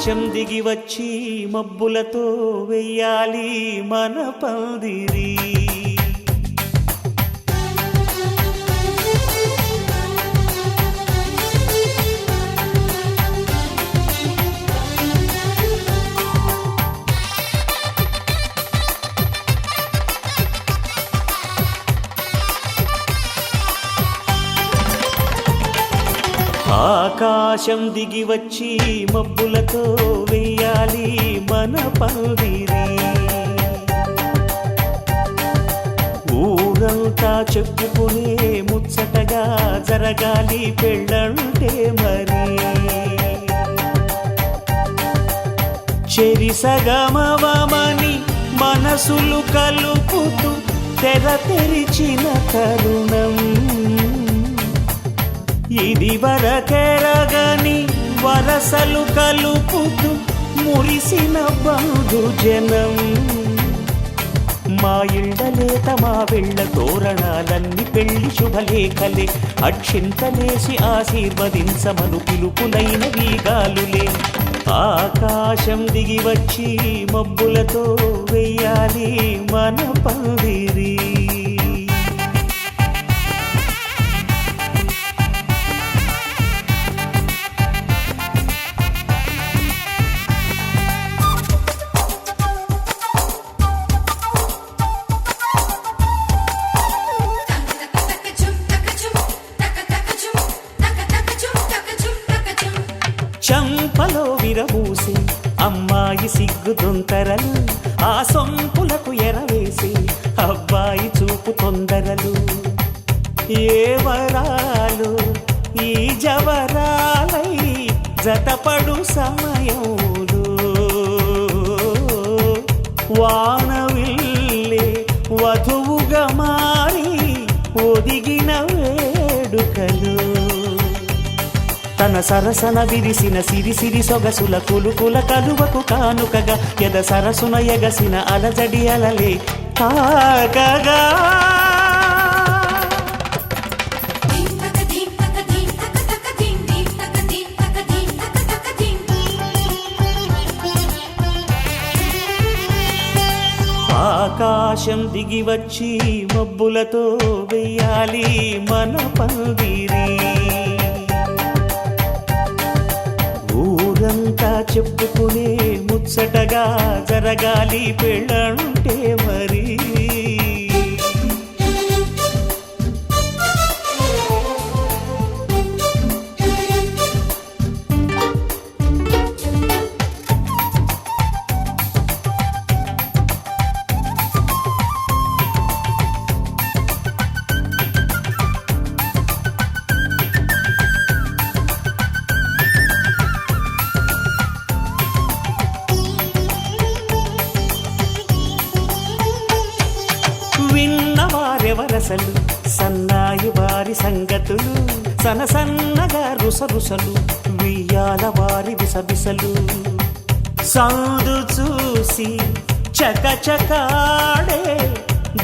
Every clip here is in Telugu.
ఆకాశం దిగి వచ్చి మబ్బులతో వెయ్యాలి మన పందిరి. ఆకాశం దిగి వచ్చి మబ్బులతో వెయ్యాలి మన పందిరి. ఊరంతా చెప్పుకునే ముచ్చటగా జరగాలి పెళ్ళంటే మరి. చెరిసగమవమని మనసులు కలుపుతూ తెర తెరిచిన తరుణం. ఇది వరకెరగని వరసలు కలుపుతూ మురిసిన బంధుజనం. మా ఇళ్ళలేత మా వెళ్ళ తోరణాలన్నీ పెళ్లి శుభలేఖలే. అక్షింతలేసి ఆశీర్వదించమను పిలుపులైన వీగాలులే. ఆకాశం దిగి వచ్చి మబ్బులతో వెయ్యాలి మన పందిరి. చంపలో విరబూసి అమ్మాయి సిగ్గు దొంతరలు. ఆ సొంపులకు ఎరవేసి అబ్బాయి చూపు తొందరలు. ఏ వరాలు ఈ జవరాలై జతపడు సమయంలో. వానవిల్లే వధువుగా మారి ఒదిగిన వేడుకలు. తన సరసన విరిసిన సిరిసిరి సొగసుల కులుకుల కలువకు కానుకగా ఎద సరసున ఎగసిన అలజడి అలలే తాకగా. ఆకాశం దిగి వచ్చి మబ్బులతో వెయ్యాలి మన పందిరి. ఊరంతా చెప్పుకునే ముచ్చటగా జరగాలి పెళ్ళంటే మరి. విన్నవారెవరసలు సన్నాయి వారి సంగతులు. సనసన్నగా రుసరుసలు వియ్యాల వారి విసబిసలు. సందు చూసి చకచకాడే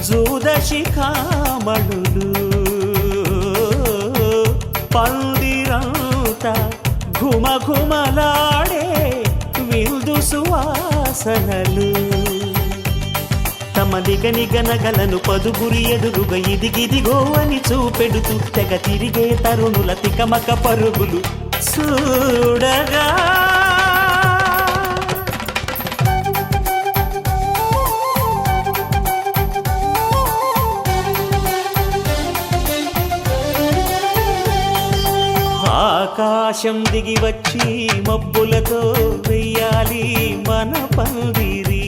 జూదశిఖామణులు. పందిరంతా ఘుమఘుమలాడే విందు సువాసనలు. తమ నిగనిగనగలను పదుగురి ఎదురుగా ఇదిగిదిగో అని చూపెడుతూ తెగ తిరిగే తరుణుల తికమక పరుగులు చూడగా. ఆకాశం దిగి వచ్చి మబ్బులతో వెయ్యాలి మన పందిరి.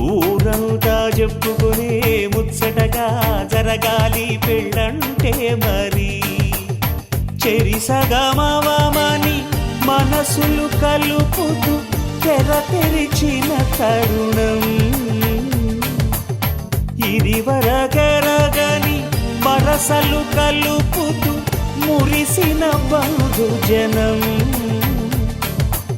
ఊరంతా చెప్పుకునే ముచ్చటగా జరగాలి పెళ్ళంటే మరి. చెరిసగమవమని మనసులు కలుపుతూ తెర తెరిచిన తరుణం. ఇది వరకెరగని వరసలు కలుపుతూ మురిసిన బంధుజనం.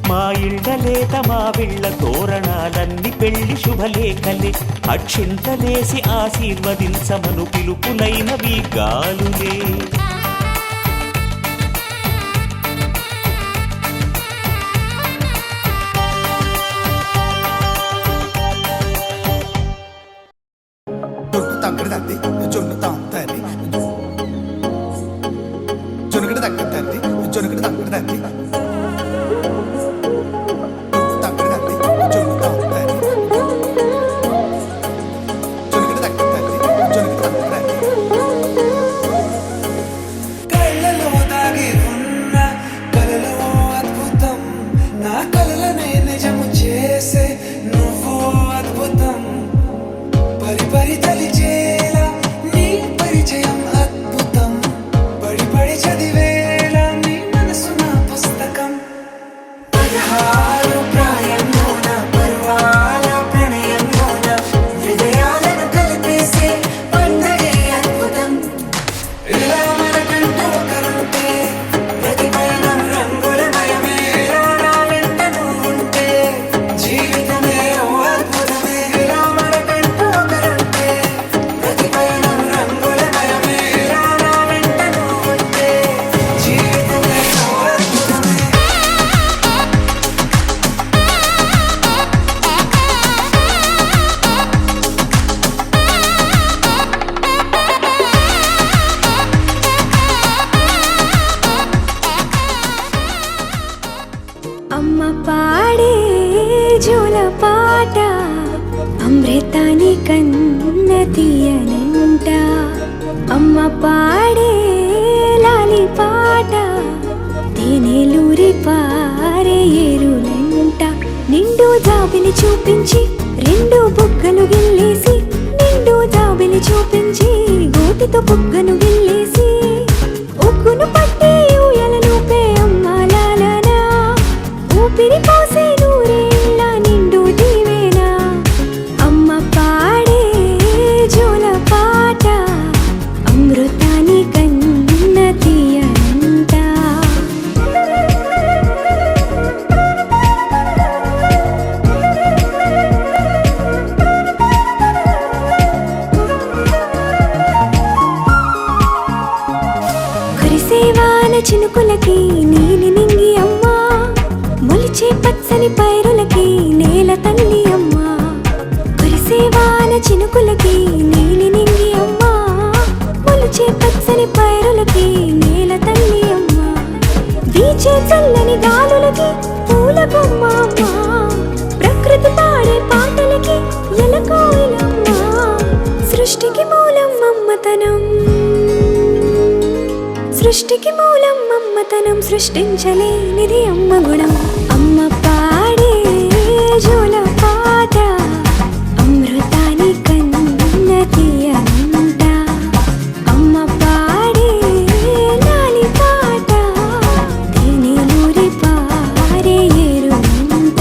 మా ఇళ్ళలేత మా వీళ్ళ తోరణాలన్నీ పెళ్లి శుభలేఖలే. అక్షింతలేసి ఆశీర్వదించమను పిలుపులైనవి గాలులే. తక్కదండి జొనకడ తక్కదండి అమ్మ పాడే జోల పాట అమృతాని కన్న తీయనంట అమ్మ పాడే లాలి పాట తేనెలూరి పారే ఏరులంట నిండు జాబిలి చూపించి రెండు బుగ్గలు గిల్లేసి నిండు జాబిలి చూపించి గోటితో బుగ్గను గిల్లేసి ఉగ్గును పట్టి ఊయలను పే అమ్మ లాలనా ఊపిరి పోసే నూరేళ్ళ నిండు దీవేనా అమ్మ పాడే జోల పాట అమృతాని కన్న తీయనంట కురిసేవాన చినుకులకి నీలి నింగి అమ్మా మొలిచే పచ్చని పైరులకి నేల తల్లి అమ్మా కురిసేవాన చినుకులకి నీలి నింగి అమ్మా మొలిచే పచ్చని పైరులకి నేల తల్లి అమ్మా వీచే చల్లని గాలులకి పూల బొమ్మ అమ్మా ప్రకృతి పాడే పాటలకి ఎలకోయిలమ్మా సృష్టికి మూలం మమ్మతనం సృష్టికి మూలం మమ్మతనం సృష్టించలేనిది అమ్మ గుణం అమ్మ పాడే జోల పాట అమృతాని కన్న తీయనంట అమ్మ పాడే లాలి పాట తేనెలూరి పారే ఏరులంట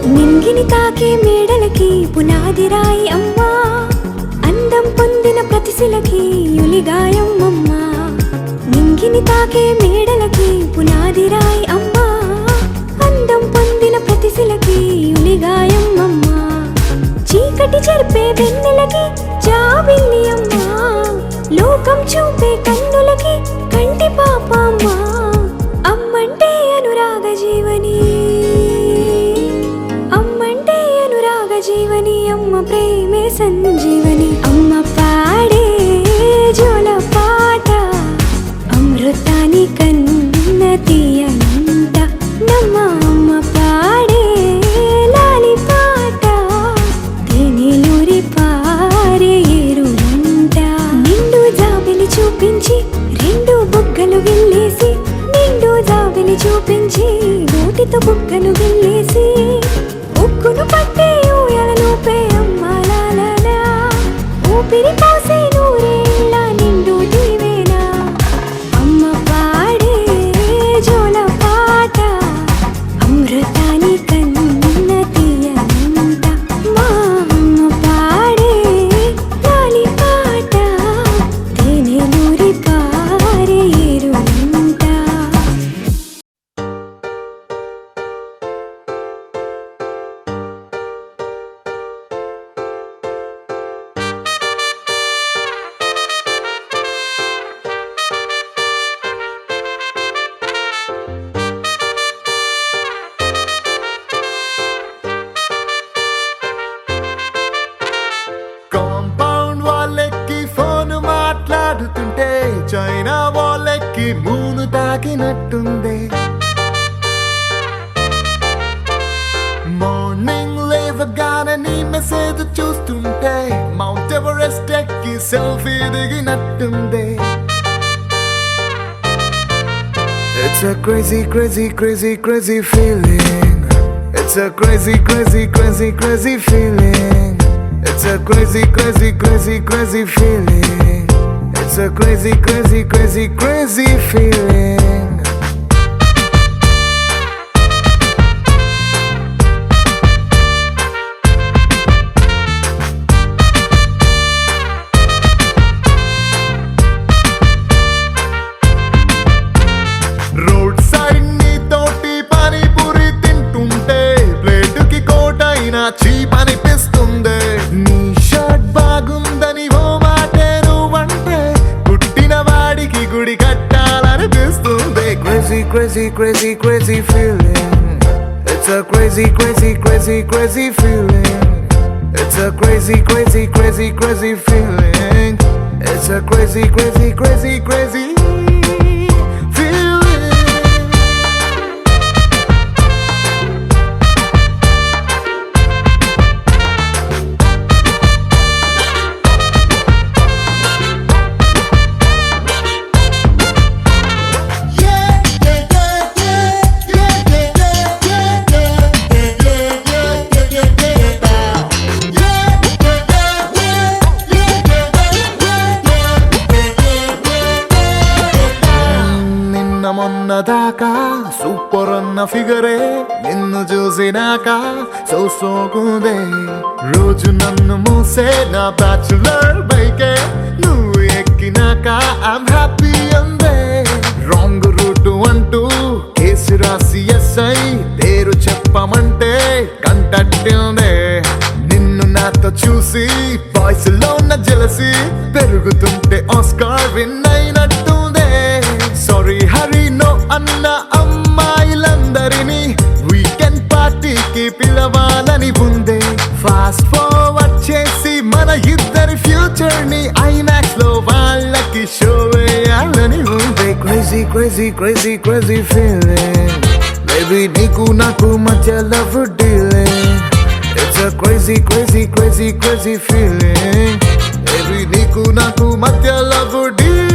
నింగిని తాకే మేడలకి పునాది రాయి అమ్మా అందం పొందిన ప్రతిశిలకి యులిగాయం అమ్మా నింగిని తాకే మేడలకి పునాది రాయి అమ్మా అందం పొందిన ప్రతిశిలకి యులిగాయం అమ్మా చీకటి చెరిపే వెన్నెలకి జాబిల్లి అమ్మా లోకం చూపే కన్నులకి కంటి పాప అమ్మా అమ్మంటే అనురాగ జీవని అమ్మంటే అనురాగ జీవని అమ్మ ప్రేమే సంజీవని అమ్మ పాడే జోల పాట అమృతాని కన్న తీయనంట నమ్మ అమ్మ పాడే లాలి పాట తేనెలూరి పారే ఏరులంట నిండు జాబిలి చూపించి రెండు బుగ్గలు గిల్లేసి నిండు జాబిలి చూపించి నోటితో బుగ్గను గిల్లేసి ఉక్కును పట్టి ఊయలను పే అమ్మ లాలనా కాంపౌండ్ వాళ్ళెక్కి ఫోన్ మాట్లాడుతుంటే చైనా వాళ్ళెక్కి మూను తాకినట్టుంది. మార్నింగ్ లేవగానే నీ మెసేజ్ చూస్తుంటే మౌంట్ ఎవరెస్ట్ ఎక్కి selfie దిగినట్టుంది. It's a crazy, crazy, crazy, crazy feeling. It's a crazy, crazy, crazy, crazy feeling. It's a crazy, crazy, crazy, crazy feeling. It's a crazy, crazy, crazy, crazy feeling. Road side నీ తోటి పానీపూరి తింటుంటే ప్లేటుకి కోటైనా చీప్ అనిపిస్తుంది. నీ షర్ట్ బాగుందని ఓ మాటే నువ్వంటే పుట్టిన వాడికి గుడి కట్టాలనిపిస్తుంది. Crazy, crazy, crazy, crazy feeling. It's a crazy, crazy, crazy, crazy feeling. It's a crazy, crazy, crazy, crazy feeling. It's a crazy, crazy, crazy, crazy feeling. మొన్న దాకా సూపర్ అన్న ఫిగరే నిన్ను చూసినాక సోకుందే. రోజు నన్ను మూసే నా బ్యాచులర్ బైకే నువ్వు ఎక్కినాక ఐమ్ హ్యాపీ అందే. రాంగ్ రూట్ అంటూ కేసు రాసి ఎస్ఐ పేరు చెప్పమంటే కంటట్టిందే. నిన్ను నాతో చూసి బాయ్స్ లో ఉన్న జెలసీ పెరుగుతుంటే ఆస్కార్ విన్ అయినట్టుందే. సారీ హరి నో అన్న అమ్మాయిలందరినీ వీకెండ్ పార్టీకి పిలవాలని ఉందే. ఫాస్ట్ ఫార్వర్డ్ చేసి మన ఇద్దరి ఫ్యూచర్ ని ఐమాక్స్ లో వాళ్ళకి షో వేయాలని ఉందే. Crazy crazy crazy crazy feeling baby నీకు నాకు మధ్య love dealing. It's a crazy crazy crazy crazy feeling baby నీకు నాకు మధ్య లవ్ డీలింగ్.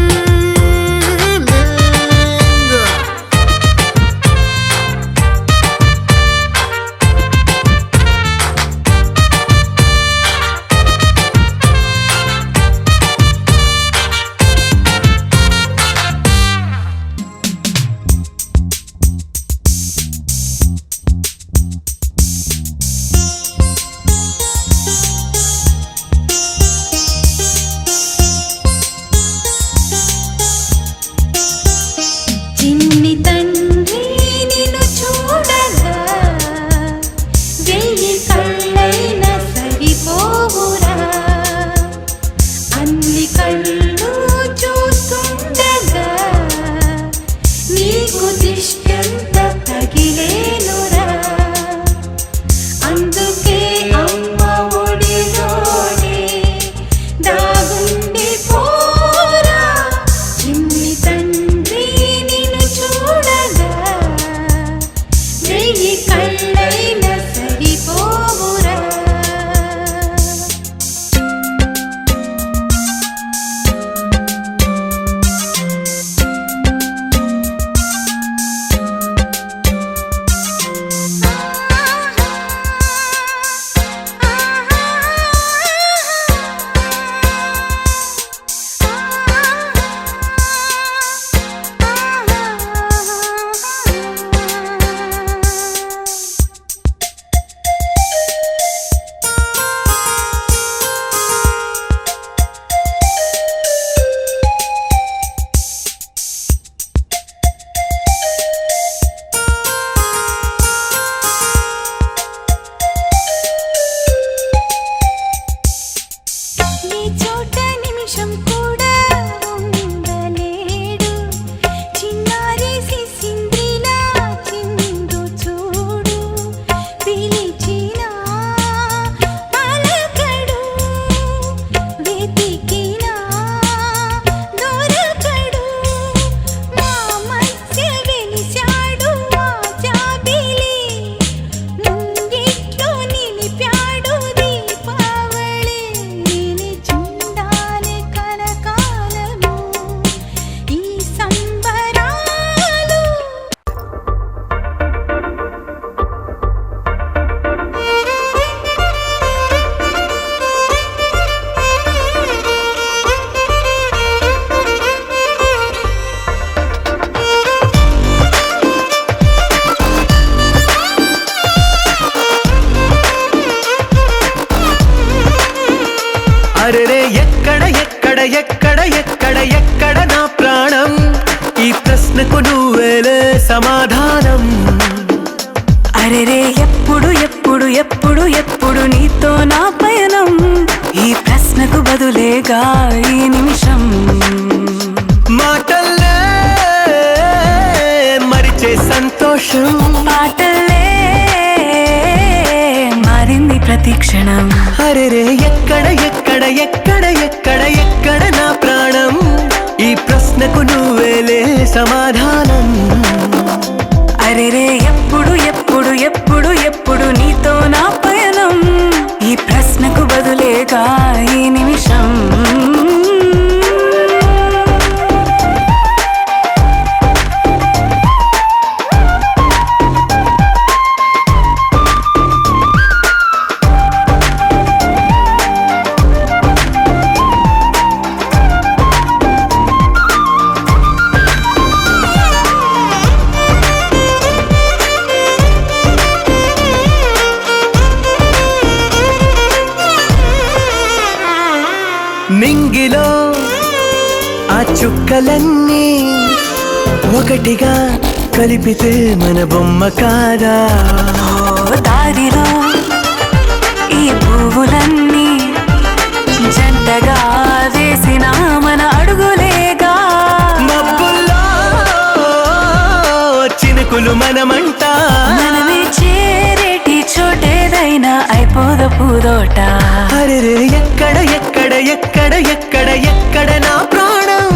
ఎక్కడ ఎక్కడ ఎక్కడ నా ప్రాణం ఈ ప్రశ్నకు నువ్వేలే సమాధానం అరెరే ఎప్పుడు ఎప్పుడు ఎప్పుడు ఎప్పుడు నీతో నా పయనం ఈ ప్రశ్నకు బదులేగా ఈ నిమిషం మాటల్లే మరిచే సంతోషం పాటలే మారింది ప్రతి క్షణం అరెరే ఎక్కడ ఎక్కడ ఎక్కడ ఎక్కడ ఎక్కడ నా ప్రాణం ఈ ప్రశ్నకు నువ్వేలే సమాధానం అరెరే ఎప్పుడు ఎప్పుడు ఎప్పుడు ఎప్పుడు నీతో నా పయనం ఈ ప్రశ్నకు బదులేగా ఈ నిమిషం నింగిలో ఆ చుక్కలన్నీ ఒకటిగా కలిపితే మన బొమ్మ కాదా దారిలో ఈ పువ్వులన్నీ జంటగా వేసిన మన అడుగులేగా మబ్బుల్లో చినుకులు మనమంట మనమే చేరేటి చోటేదైనా అయిపోదు పూదోట అరెరే ఎక్కడ ఎక్కడ ఎక్కడ ఎక్కడ ఎక్కడ నా ప్రాణం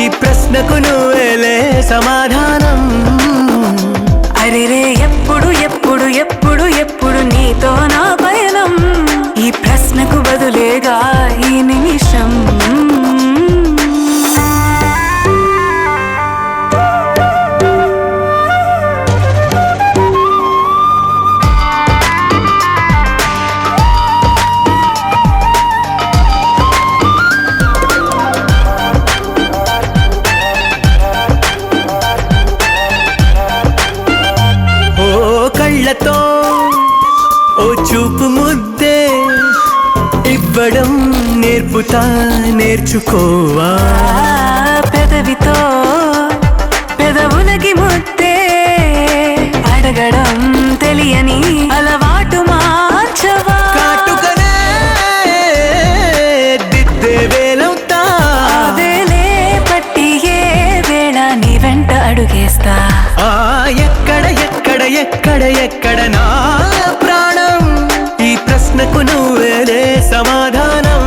ఈ ప్రశ్నకు నువ్వేలే సమాధానం అరెరే ఎప్పుడు ఎప్పుడు ఎప్పుడు ఎప్పుడు నీతో నా పయనం ఈ ప్రశ్నకు బదులేగా ఈ నిమిషం కళ్ళతో ఓ చూపు ముద్దే ఇవ్వడం నేర్పుతా నేర్చుకోవా పెదవితో పెదవులకి ముద్దే అడగడం తెలియని అలవాటు మార్చవా కాటుకనే దిద్దే వేలవుతా వేలే పట్టి ఏ వేళ నీ వెంట అడుగేస్తా ఎక్కడ ఎక్కడ ఎక్కడ ఎక్కడ నా ప్రాణం ఈ ప్రశ్నకు నువ్వేలే సమాధానం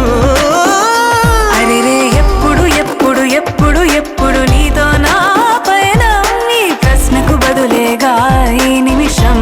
అరెరే ఎప్పుడు ఎప్పుడు ఎప్పుడు ఎప్పుడు నీతో నా పయనం ఈ ప్రశ్నకు బదులేగా ఈ నిమిషం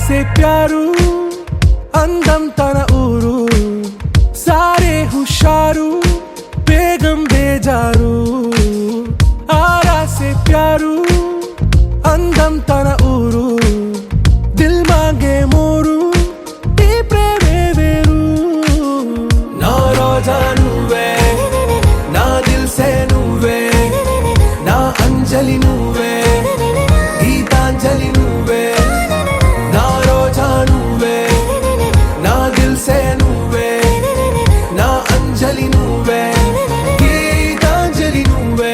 से प्यारू అందం తన ఊరు సారే హుషారు బేగం బేజారు ఆరా సే ప్యారు అందం తన ఊరు దిల్ మాంగే మోరు ఈ ప్రేమే వేరు నా రోజా నువ్వే నా దిల్ సే నువ్వే నా అంజలి నువ్వే గీతాంజలి నువ్వే నా రోజా నువ్వే నా దిల్ సే నువ్వే నా అంజలి నువ్వే గీతాంజలి నువ్వే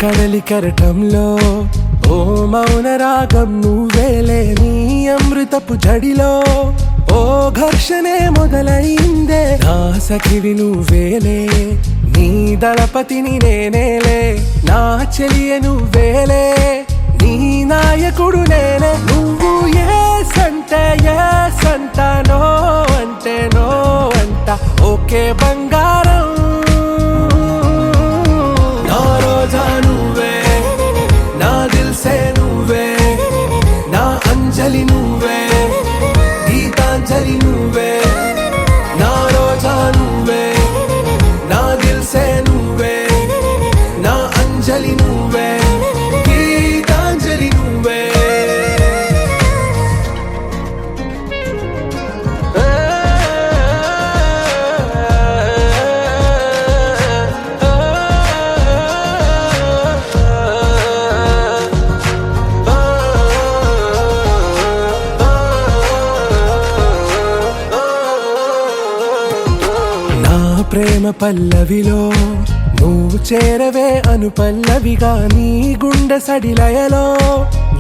కడలి కరటంలో ఓ మౌన రాగం నువ్వేలే నీ అమృతపు జడిలో ఓ ఘర్షణే మొదలైందే నా సఖివి నువ్వేలే నీ దళపతిని నేనేలే నా చెలియ నువ్వేలే నీ నాయకుడు నేనే నువ్వు ఏ సంట నో అంటే నో అంట ఓకే బంగారం నా రోజా నువ్వే నా దిల్సే నువ్వే నా అంజలి నువ్వే గీతాంజలి నువ్వే నా రోజా నువ్వే నా దిల్సే నువ్వే నా అంజలి నువ్వే గీతాంజలి నువ్వే నా ప్రేమ పల్లవిలో నువ్వు చేరవే అను పల్లవిగా నీ గుండె సడిలయలో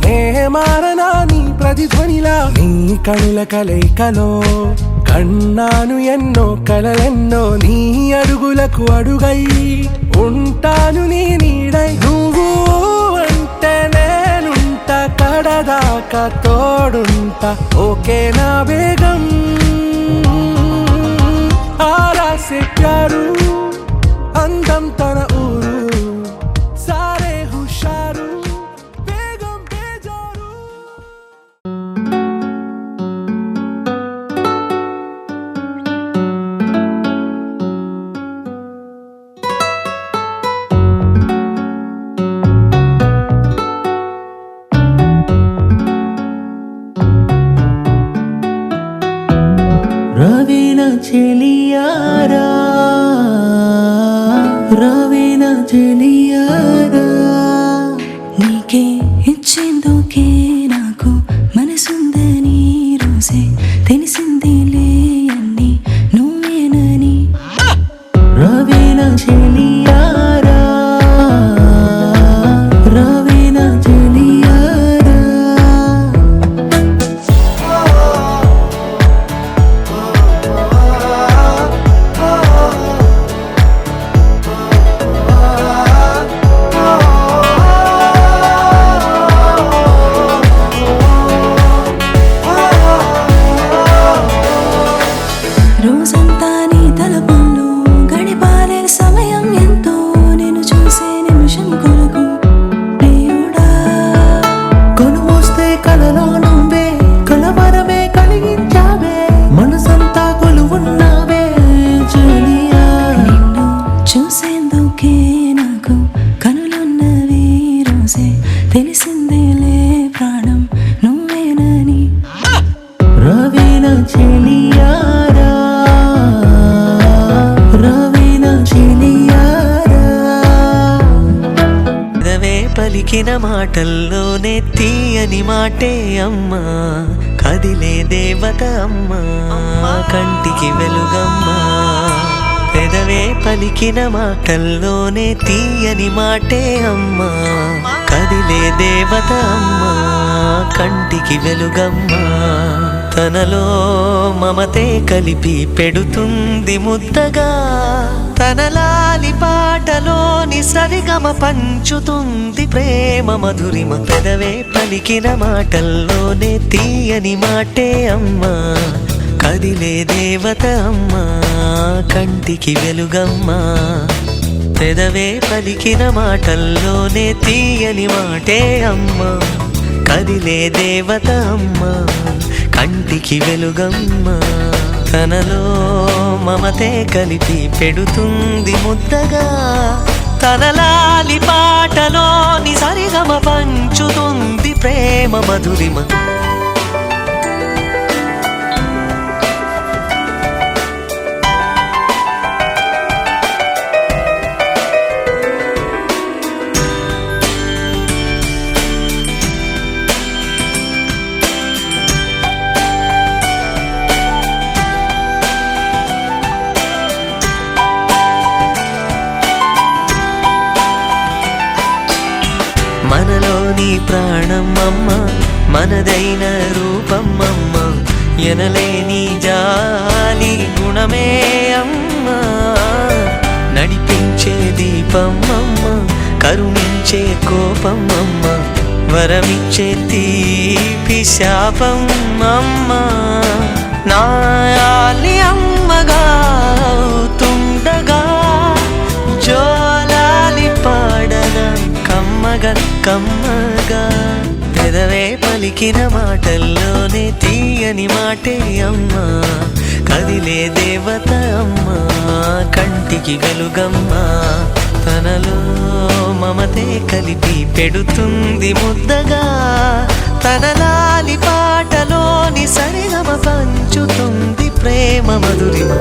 నే మారనా నీ ప్రతిధ్వనిలా నీ కనుల కలయికలో కన్నాను ఎన్నో కలలెన్నో నీ అడుగులకు అడుగై ఉంటాను నీ నీడై నువ్వు అంటే నేనుంట కడదాకా తోడుంటా ఓకే నా వేగం आरा से प्यारू अंदम तन ऊरू सारे हुशारू बेगम बेजारू రవీనా చెలియారా రవీనా చెలియారా నీకే ఇచ్చేందుకే నాకు మనసుందని రోజే తెలిసిందిలే అన్ని నువ్వేనని రవీనా చెలియారా రవీనా చెలియారా రోజంతా నీ తలపుల్లో గడిపారే సమయం ఎంతో నేను చూసే నిమిషం కొరకు ప్రియుడా కొనుమోస్తే కలలో నువ్వే కలవరమే కలిగించావే మనసంతా కొలువున్నావే చెలియా నిన్ను చూసేందుకే నాకు కనులున్నవి రోజే తెలిసిందేలే ప్రాణం నువ్వేనని రవీనా చెలియారా రవీనా చెలియారా పెదవే పలికిన మాటల్లోనే తీయని మాటే అమ్మా కదిలే దేవత అమ్మా కంటికి వెలుగమ్మా పెదవే పలికిన మాటల్లోనే తీయని మాటే అమ్మా కదిలే దేవత అమ్మా కంటికి వెలుగమ్మా తనలో మమతే కలిపి పెడుతుంది ముద్దగా తనలాలి పాటలోని సరిగమ పంచుతుంది ప్రేమ మధురిమ పెదవే పలికిన మాటల్లోనే తీయని మాటే అమ్మా కదిలే దేవత అమ్మా కంటికి వెలుగమ్మా పెదవే పలికిన మాటల్లోనే తీయని మాటే అమ్మా కదిలే దేవత అమ్మా కంటికి వెలుగమ్మా తనలో మమతే కలిపి పెడుతుంది ముద్దగా తనలాలి పాటలోని సరిగమ పంచుతుంది ప్రేమ మధురిమ మనలోని ప్రాణం అమ్మ మనదైన రూపం అమ్మ ఎనలేని జాలి గుణమే అమ్మా నడిపించే దీపం అమ్మ కరుణించే కోపం అమ్మ వరమిచ్చే తీపి శాపం అమ్మా నాయాలి అమ్మగా అవుతుండగా జోలాలి పాడన కమ్మగా కమ్మగా పెదవే పలికిన మాటల్లోనే తీయని మాటే అమ్మా కదిలే దేవత అమ్మా కంటికి వెలుగమ్మా తనలో మమతే కలిపి పెడుతుంది ముద్దగా తన లాలి పాటలోని సరిగమ పంచుతుంది ప్రేమ మధురిమ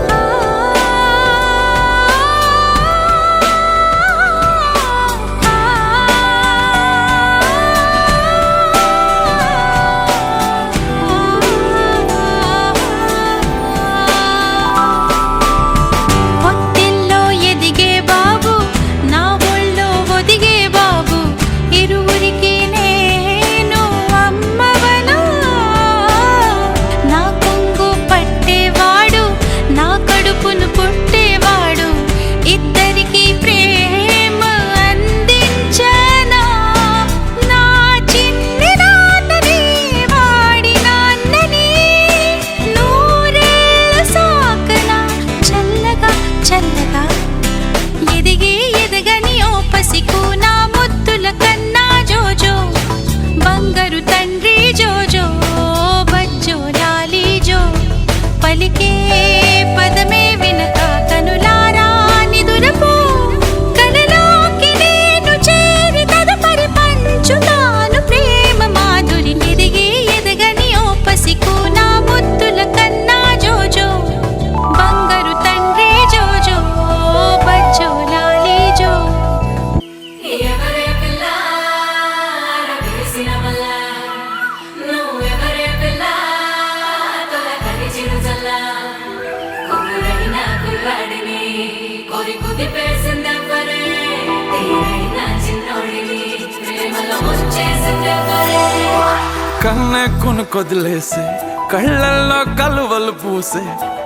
కన్నే కొనుకొదిలేసే కళ్ళల్లో కలువలు పూసే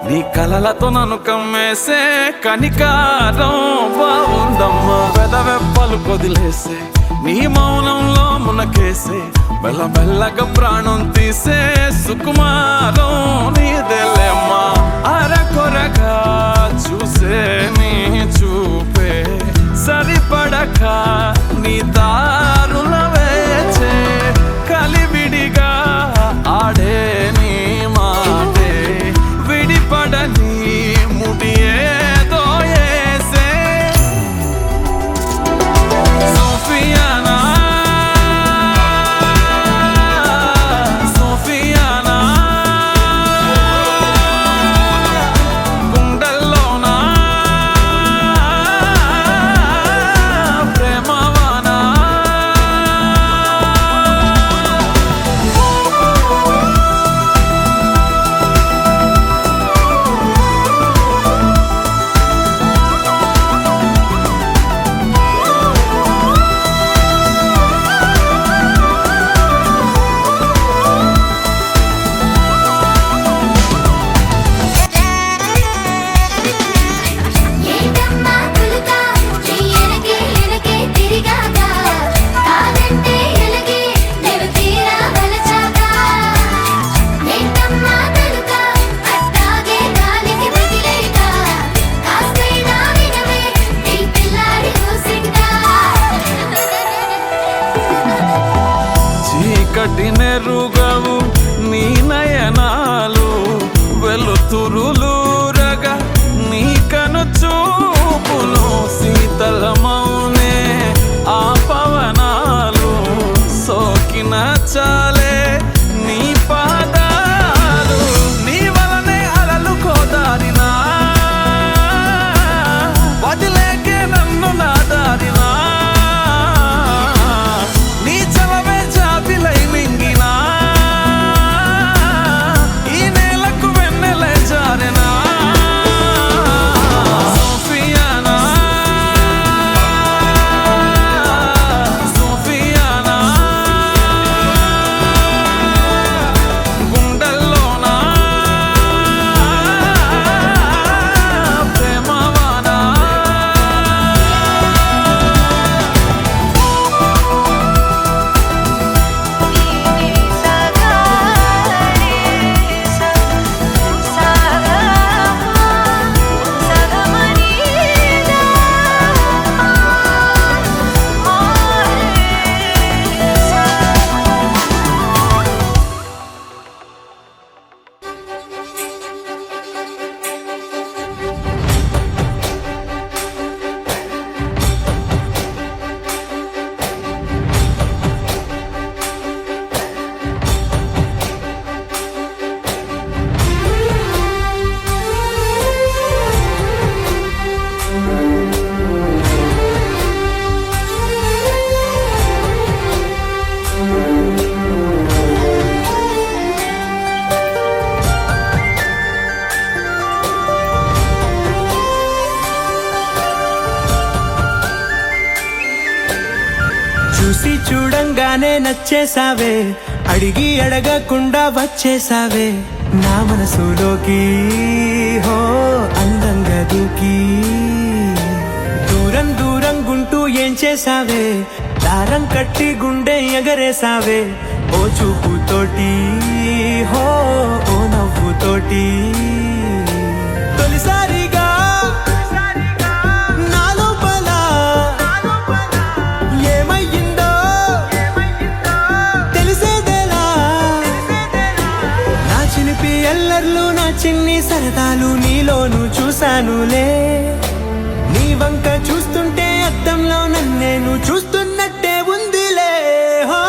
నీ కలలతో నన్ను కమ్మేసే కనికారం బాగుందమ్మా పెదవెప్పలు కొదిలేసే నీ మౌనంలో మునకేసే మెల్లమెల్లగా ప్రాణం తీసే సుకుమారం నీదేలేమ్మా అరకొరగా చూసే నీ చూపే సరిపడక నీ దారుల వేచే కలివిడిగా ఆడే నీ మాటే విడిపడని ముడి ఏదో ఏసే సోఫియానా సోఫియానా చూడంగానే నచ్చేసావే, అడిగి అడగకుండా వచ్చేసావే నా మనసులోకి, హో అందంగా దూకి. దూరం దూరం గుంటూ ఏం చేసావే, దారం కట్టి గుండె ఎగరేసావే ఓ చూపుతోటి, హో ఓ నవ్వుతోటి. తొలిసారిగా నా లోపల ఏమయ్యిందో తెలిసేదేలా. నా చిలిపి ఎల్లర్లు నా చిన్ని సరదాలు నీలోను చూశానులే. నీ వంక చూస్తుంటే అద్దంలో నన్నేను చూస్తున్నట్టే ఉందిలే. హో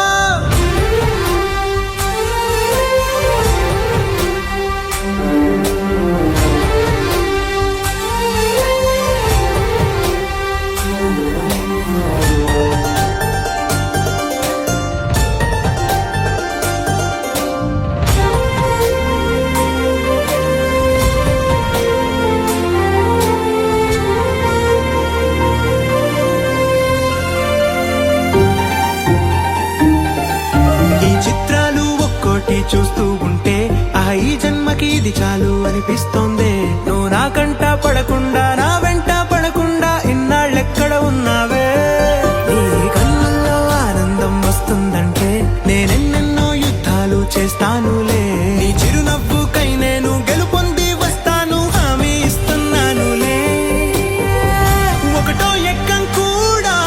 చూస్తూ ఉంటే ఈ జన్మకి ఇది చాలు అనిపిస్తోంది. నువ్వు నా కంట పడకుండా నా వెంట పడకుండా ఇన్నాళ్ళెక్కడ ఉన్నావే. నీ కళ్ళల్లో ఆనందం వస్తుందంటే నేనెన్నెన్నో యుద్ధాలు చేస్తానులే. నీ చిరునవ్వుకై నేను గెలుపొంది వస్తాను హామీ ఇస్తున్నానులే. ఒకటో ఎక్కం కూడా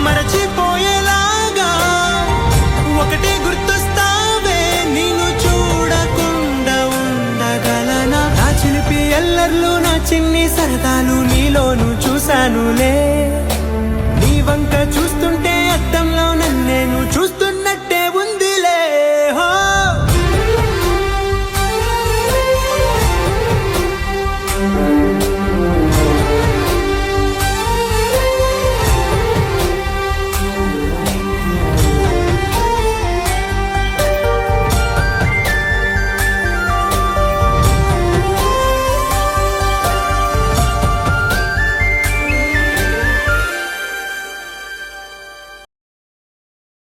మరచిపోయేలాగా ఒకటే గుర్తొస్తా. ఎల్లర్లు నా చిన్ని సరదాలు నీలోను చూశానులే. నీ వంక చూస్తుంటే అద్దంలో నన్నేను చూస్తూ